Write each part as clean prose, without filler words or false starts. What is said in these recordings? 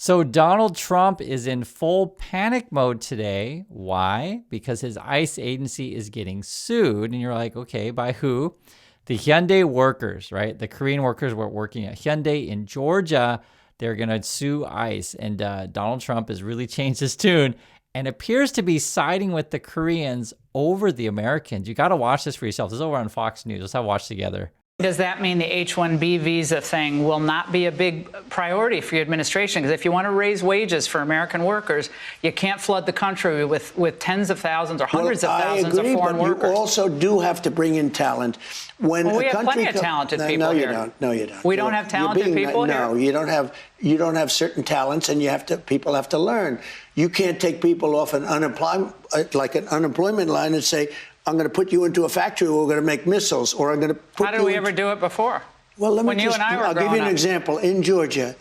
So Donald Trump is in full panic mode today. Why? Because his ICE agency is getting sued. And you're like, okay, by who? The Hyundai workers, right? The Korean workers were working at Hyundai in Georgia. They're going to sue ICE. And Donald Trump has really changed his tune and appears to be siding with the Koreans over the Americans. You got to watch this for yourself. This is over on Fox News. Let's have a watch together. Does that mean the H-1B visa thing will not be a big priority for your administration? Because if you want to raise wages for American workers, you can't flood the country with tens of thousands or hundreds of thousands of foreign workers. You also do have to bring in talent. We have plenty of talented people here. No, you don't. We don't have talented people here? No, you don't have certain talents, and people have to learn. You can't take people off an unemployment line and say, I'm going to put you into a factory where we're going to make missiles, or I'm going to put How did we ever do it before? Well, I'll give you an example. In Georgia,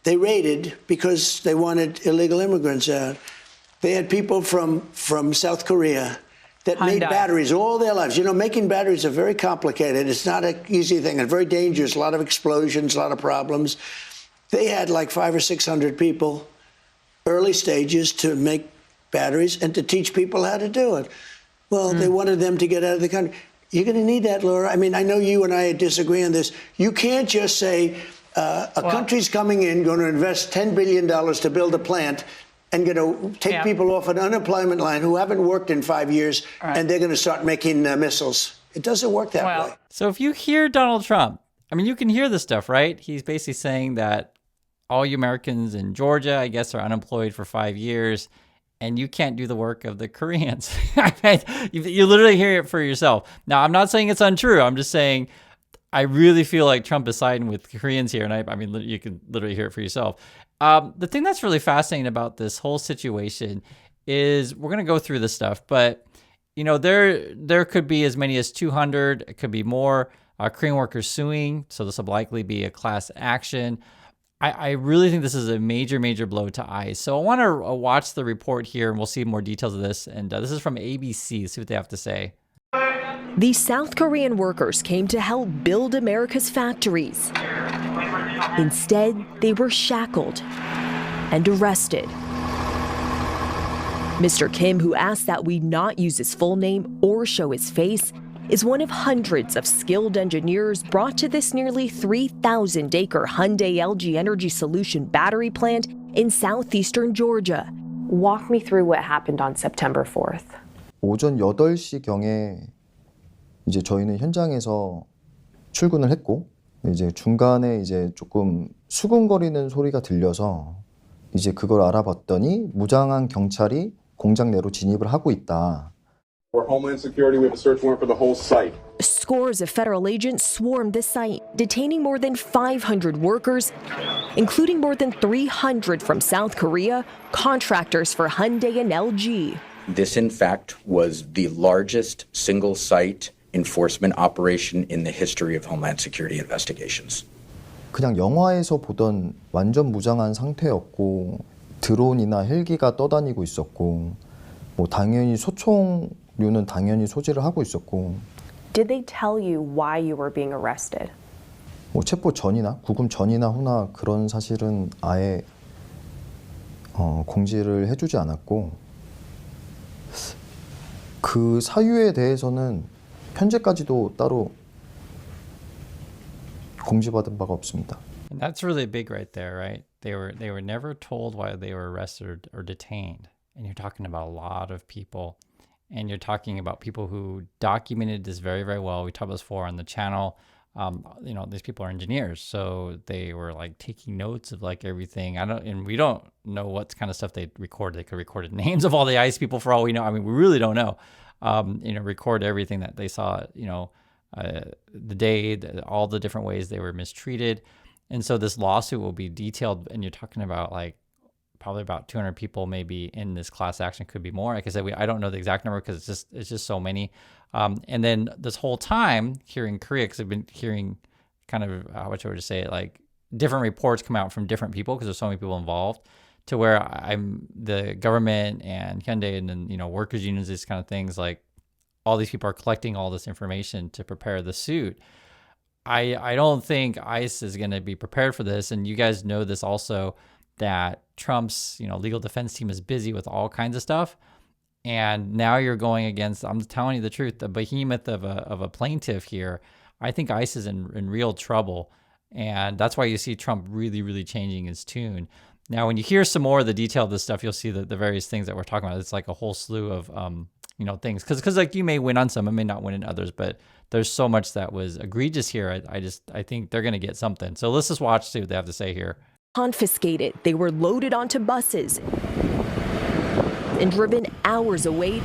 they raided because they wanted illegal immigrants out. They had people from South Korea that made batteries all their lives. You know, making batteries are very complicated. It's not an easy thing. It's very dangerous. A lot of explosions, a lot of problems. They had like 500 or 600 people, early stages, to make batteries and to teach people how to do it. Well, they wanted them to get out of the country. You're going to need that, Laura. I mean, I know you and I disagree on this. You can't just say a country's coming in, going to invest $10 billion to build a plant, and going to take people off an unemployment line who haven't worked in 5 years, and they're going to start making missiles. It doesn't work that way. So if you hear Donald Trump, I mean, you can hear this stuff, right? He's basically saying that all you Americans in Georgia, I guess, are unemployed for 5 years, and you can't do the work of the Koreans. You literally hear it for yourself. Now, I'm not saying it's untrue. I'm just saying I really feel like Trump is siding with Koreans here, and I mean, you can literally hear it for yourself. The thing that's really fascinating about this whole situation is we're going to go through this stuff, but you know, there could be as many as 200. It could be more Korean workers suing, so this will likely be a class action. I really think this is a major, major blow to ICE. So I want to watch the report here, and we'll see more details of this. And this is from ABC. Let's see what they have to say. These South Korean workers came to help build America's factories. Instead, they were shackled and arrested. Mr. Kim, who asked that we not use his full name or show his face, is one of hundreds of skilled engineers brought to this nearly 3,000-acre Hyundai LG Energy Solution battery plant in southeastern Georgia. Walk me through what happened on September 4th. 오전 8시경에 이제 저희는 현장에서 출근을 했고, 이제 중간에 이제 조금 수근거리는 소리가 들려서 이제 그걸 알아봤더니 무장한 경찰이 공장 내로 진입을 하고 있다. For Homeland Security, we have a search warrant for the whole site. Scores of federal agents swarmed the site, detaining more than 500 workers, including more than 300 from South Korea, contractors for Hyundai and LG. This, in fact, was the largest single-site enforcement operation in the history of Homeland Security investigations. 그냥 영화에서 보던 완전 무장한 상태였고 드론이나 헬기가 떠다니고 있었고 뭐 당연히 소총류는 당연히 소지를 하고 있었고. Did they tell you why you were being arrested? 뭐 체포 전이나 구금 전이나 후나 그런 사실은 아예 공지를 해주지 않았고 그 사유에 대해서는 현재까지도 따로 공지받은 바가 없습니다. And that's really big right there, right? They were never told why they were arrested or detained. And you're talking about a lot of people. And you're talking about people who documented this very, very well. We talked about this before on the channel. You know, these people are engineers, so they were like taking notes of like everything. And we don't know what kind of stuff they recorded. They could have recorded names of all the ICE people for all we know. I mean, we really don't know. You know, record everything that they saw, you know, the day, all the different ways they were mistreated. And so this lawsuit will be detailed, and you're talking about like probably about 200 people maybe in this class action, could be more. Like I said, I don't know the exact number because it's just so many. And then this whole time here in Korea, because I've been hearing kind of, what should I say, like different reports come out from different people because there's so many people involved, to where the government and Hyundai and then, you know, workers unions, these kind of things, like all these people are collecting all this information to prepare the suit. I don't think ICE is going to be prepared for this. And you guys know this also, that Trump's, legal defense team is busy with all kinds of stuff. And now you're going against, I'm telling you the truth, the behemoth of a plaintiff here. I think ICE is in real trouble. And that's why you see Trump really, really changing his tune. Now, when you hear some more of the detail of this stuff, you'll see the various things that we're talking about. It's like a whole slew of, things. Because like you may win on some, I may not win in others, but there's so much that was egregious here. I think they're going to get something. So let's just watch, see what they have to say here. Confiscated, they were loaded onto buses and driven hours away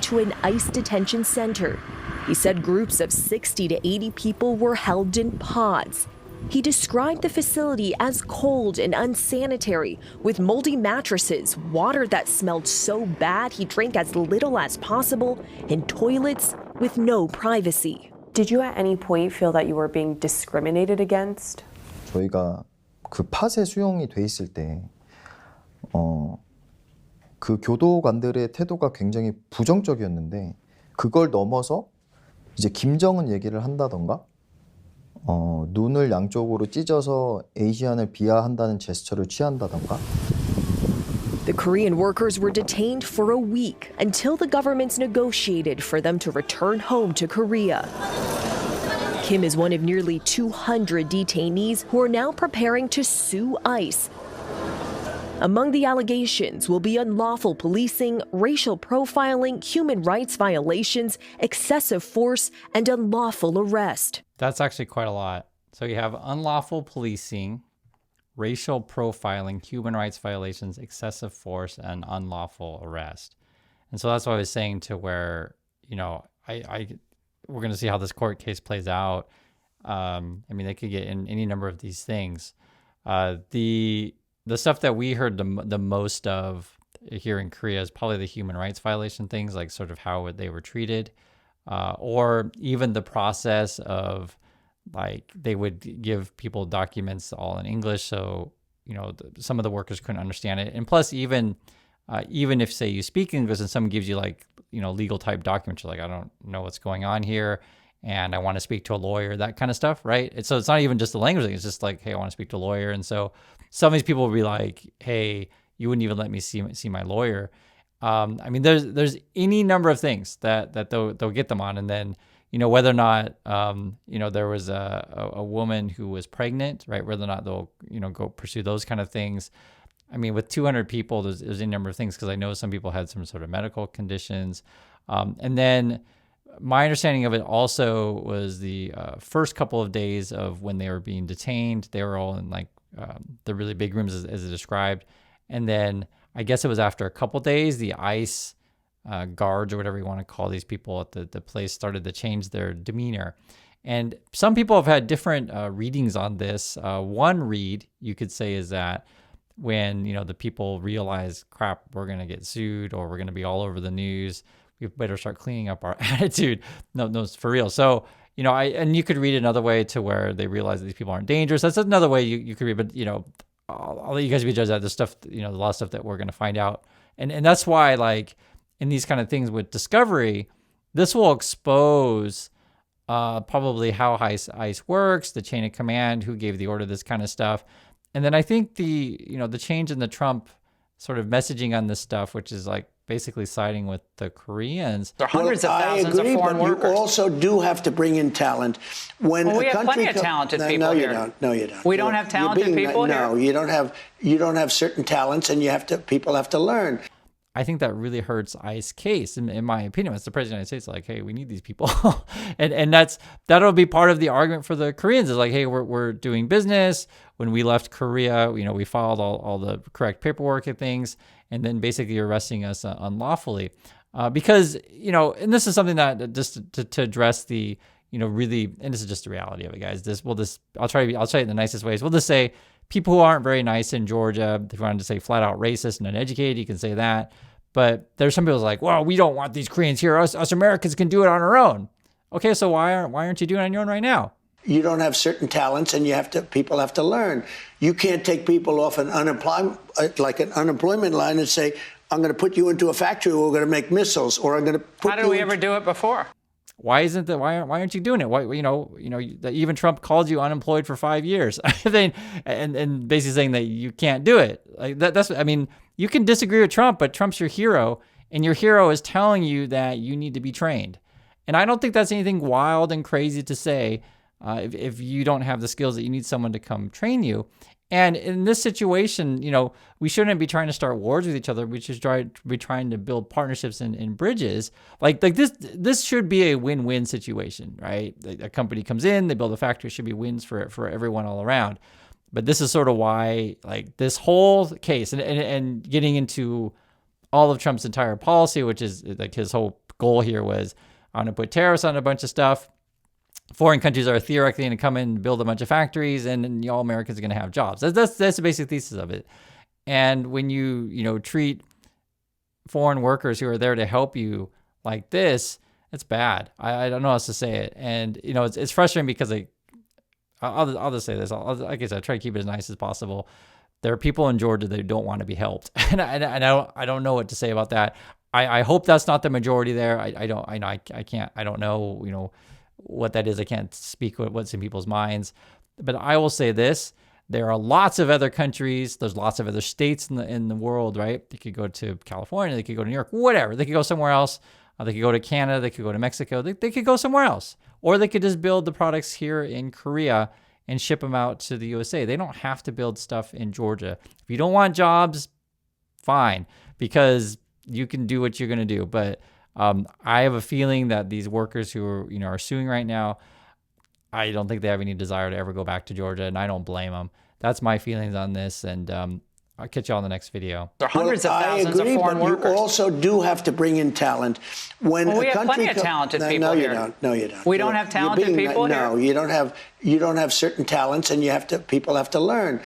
to an ICE detention center. He said groups of 60 to 80 people were held in pods. He described the facility as cold and unsanitary, with moldy mattresses, water that smelled so bad he drank as little as possible, and toilets with no privacy. Did you at any point feel that you were being discriminated against? 저희가 그 팟에 수용이 돼 있을 때 그 교도관들의 태도가 굉장히 부정적이었는데 그걸 넘어서 이제 김정은 얘기를 한다던가 눈을 양쪽으로 찢어서 에이시안을 비하한다는 제스처를 취한다던가. The Korean workers were detained for a week until the governments negotiated for them to return home to Korea. Kim is one of nearly 200 detainees who are now preparing to sue ICE. Among the allegations will be unlawful policing, racial profiling, human rights violations, excessive force, and unlawful arrest. That's actually quite a lot. So you have unlawful policing, racial profiling, human rights violations, excessive force, and unlawful arrest. And so that's what I was saying, to where, we're going to see how this court case plays out. They could get in any number of these things. The stuff that we heard the most of here in Korea is probably the human rights violation things, like sort of how they were treated, or even the process of, like, they would give people documents all in English, so some of the workers couldn't understand it. And plus, even if, say, you speak English and someone gives you legal type documents, you're like, I don't know what's going on here, and I want to speak to a lawyer, that kind of stuff, right? And so it's not even just the language thing. It's just like, hey, I want to speak to a lawyer. And so some of these people will be like, hey, you wouldn't even let me see my lawyer. There's any number of things that they'll get them on. And then, whether or not, there was a woman who was pregnant, right? Whether or not they'll, go pursue those kind of things. With 200 people, there's any number of things, because I know some people had some sort of medical conditions. And then my understanding of it also was the first couple of days of when they were being detained, they were all in the really big rooms as it described. And then I guess it was after a couple of days, the ICE guards, or whatever you want to call these people at the place, started to change their demeanor. And some people have had different readings on this. One read, you could say, is that when, the people realize, crap, we're going to get sued, or we're going to be all over the news, we better start cleaning up our attitude. No, it's for real. So, and you could read it another way, to where they realize that these people aren't dangerous. That's another way you could read, but, I'll let you guys be judged that. There's stuff, a lot of stuff that we're going to find out. And that's why, in these kind of things with discovery, this will expose probably how ICE works, the chain of command, who gave the order, this kind of stuff. And then I think the change in the Trump sort of messaging on this stuff, which is basically siding with the Koreans. There are hundreds of thousands of foreign workers. You also do have to bring in talent. We have plenty of talented people here. No, you don't. We don't have talented people here? No, you don't have certain talents, and people have to learn. I think that really hurts ICE case, in my opinion. It's the president of the United States, like, hey, we need these people. and that'll be part of the argument for the Koreans, is like, hey, we're doing business. When we left Korea, we filed all the correct paperwork and things, and then basically you're arresting us unlawfully. Because, and this is something that just to address the, really, and this is just the reality of it, guys. I'll try it in the nicest ways. We'll just say, people who aren't very nice in Georgia, if you wanted to say flat out racist and uneducated, you can say that. But there's some people like, well, we don't want these Koreans here. Us Americans can do it on our own. Okay, so why aren't you doing it on your own right now? You don't have certain talents, and people have to learn. You can't take people off an unemployment line and say, I'm going to put you into a factory where we're going to make missiles, or I'm going to put How did we ever do it before? Why aren't you doing it? Why, even Trump called you unemployed for 5 years. and basically saying that you can't do it. Like that's, I mean, you can disagree with Trump, but Trump's your hero, and your hero is telling you that you need to be trained. And I don't think that's anything wild and crazy to say if you don't have the skills that you need someone to come train you. And in this situation, we shouldn't be trying to start wars with each other. We should be trying to build partnerships and bridges. Like this should be a win-win situation, right? A company comes in, they build a factory, it should be wins for everyone all around. But this is sort of why, like, this whole case and getting into all of Trump's entire policy, which is like his whole goal here was, I'm going to put tariffs on a bunch of stuff. Foreign countries are theoretically going to come in and build a bunch of factories, and all Americans are going to have jobs. That's the basic thesis of it. And when you treat foreign workers who are there to help you like this, it's bad. I don't know how else to say it. And it's frustrating because I'll just say this. Like I said, I try to keep it as nice as possible. There are people in Georgia that don't want to be helped, and I don't know what to say about that. I hope that's not the majority there. I don't know what that is. I can't speak what's in people's minds, but I will say this: there are lots of other countries. There's lots of other states in the world, right? They could go to California. They could go to New York. Whatever. They could go somewhere else. They could go to Canada. They could go to Mexico. They could go somewhere else, or they could just build the products here in Korea and ship them out to the USA. They don't have to build stuff in Georgia. If you don't want jobs, fine, because you can do what you're going to do. But I have a feeling that these workers who are suing right now, I don't think they have any desire to ever go back to Georgia, and I don't blame them. That's my feelings on this, and I'll catch you all in the next video. There are hundreds of thousands of foreign workers. You also do have to bring in talent. We have plenty of talented people here. No, you don't. We don't have talented people here? No, you don't have certain talents, and people have to learn.